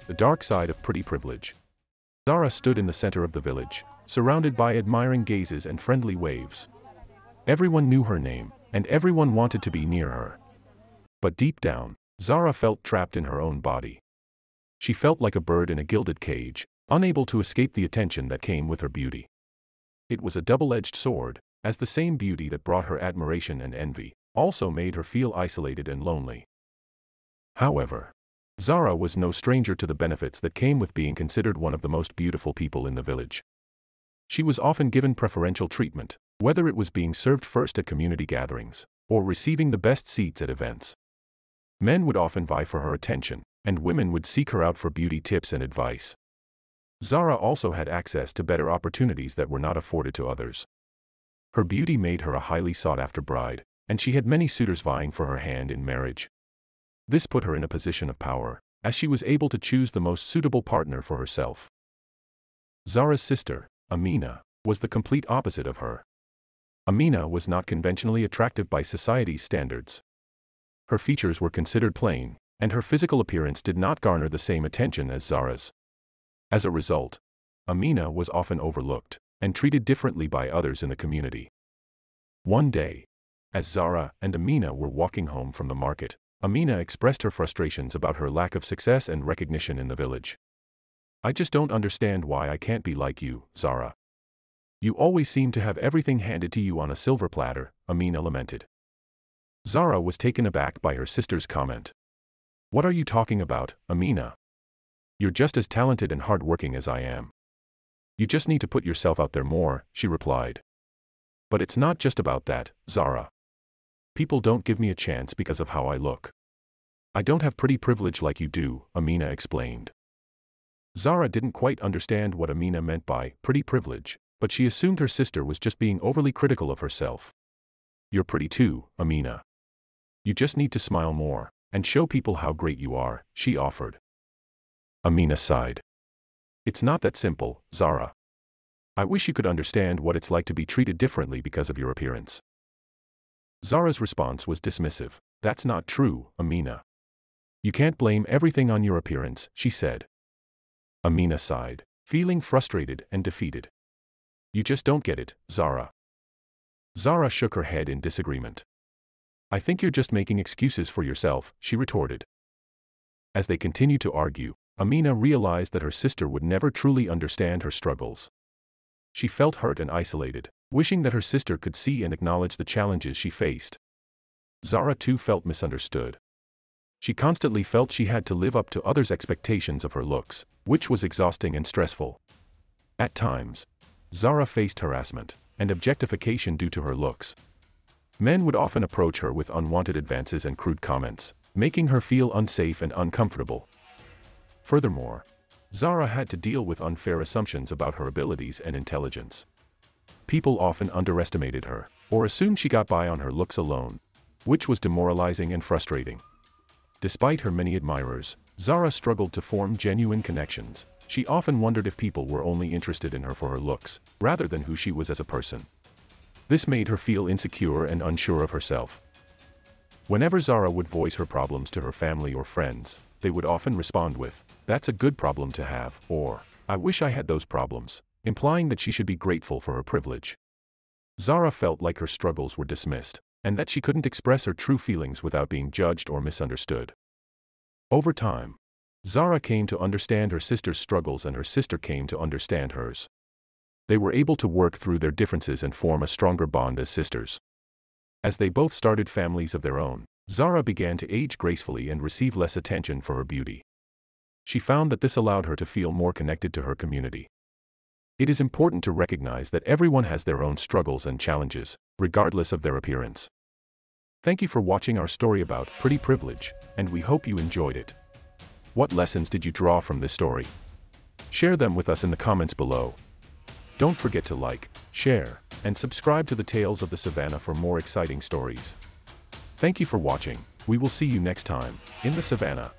The dark side of pretty privilege. Zara stood in the center of the village, surrounded by admiring gazes and friendly waves. Everyone knew her name, and everyone wanted to be near her. But deep down, Zara felt trapped in her own body. She felt like a bird in a gilded cage, unable to escape the attention that came with her beauty. It was a double-edged sword, as the same beauty that brought her admiration and envy also made her feel isolated and lonely. However, Zara was no stranger to the benefits that came with being considered one of the most beautiful people in the village. She was often given preferential treatment, whether it was being served first at community gatherings, or receiving the best seats at events. Men would often vie for her attention, and women would seek her out for beauty tips and advice. Zara also had access to better opportunities that were not afforded to others. Her beauty made her a highly sought-after bride, and she had many suitors vying for her hand in marriage. This put her in a position of power, as she was able to choose the most suitable partner for herself. Zara's sister, Amina, was the complete opposite of her. Amina was not conventionally attractive by society's standards. Her features were considered plain, and her physical appearance did not garner the same attention as Zara's. As a result, Amina was often overlooked and treated differently by others in the community. One day, as Zara and Amina were walking home from the market, Amina expressed her frustrations about her lack of success and recognition in the village. "I just don't understand why I can't be like you, Zara. You always seem to have everything handed to you on a silver platter," Amina lamented. Zara was taken aback by her sister's comment. "What are you talking about, Amina? You're just as talented and hardworking as I am. You just need to put yourself out there more," she replied. "But it's not just about that, Zara. People don't give me a chance because of how I look. I don't have pretty privilege like you do," Amina explained. Zara didn't quite understand what Amina meant by pretty privilege, but she assumed her sister was just being overly critical of herself. "You're pretty too, Amina. You just need to smile more and show people how great you are," she offered. Amina sighed. "It's not that simple, Zara. I wish you could understand what it's like to be treated differently because of your appearance." Zara's response was dismissive. "That's not true, Amina. You can't blame everything on your appearance," she said. Amina sighed, feeling frustrated and defeated. "You just don't get it, Zara." Zara shook her head in disagreement. "I think you're just making excuses for yourself," she retorted. As they continued to argue, Amina realized that her sister would never truly understand her struggles. She felt hurt and isolated, wishing that her sister could see and acknowledge the challenges she faced. Zara too felt misunderstood. She constantly felt she had to live up to others' expectations of her looks, which was exhausting and stressful. At times, Zara faced harassment and objectification due to her looks. Men would often approach her with unwanted advances and crude comments, making her feel unsafe and uncomfortable. Furthermore, Zara had to deal with unfair assumptions about her abilities and intelligence. People often underestimated her, or assumed she got by on her looks alone, which was demoralizing and frustrating. Despite her many admirers, Zara struggled to form genuine connections. She often wondered if people were only interested in her for her looks, rather than who she was as a person. This made her feel insecure and unsure of herself. Whenever Zara would voice her problems to her family or friends, they would often respond with, "That's a good problem to have," or, "I wish I had those problems," implying that she should be grateful for her privilege. Zara felt like her struggles were dismissed, and that she couldn't express her true feelings without being judged or misunderstood. Over time, Zara came to understand her sister's struggles and her sister came to understand hers. They were able to work through their differences and form a stronger bond as sisters. As they both started families of their own, Zara began to age gracefully and receive less attention for her beauty. She found that this allowed her to feel more connected to her community. It is important to recognize that everyone has their own struggles and challenges, regardless of their appearance. Thank you for watching our story about pretty privilege, and we hope you enjoyed it. What lessons did you draw from this story? Share them with us in the comments below. Don't forget to like, share, and subscribe to the Tales of the Savannah for more exciting stories. Thank you for watching. We will see you next time, in the Savannah.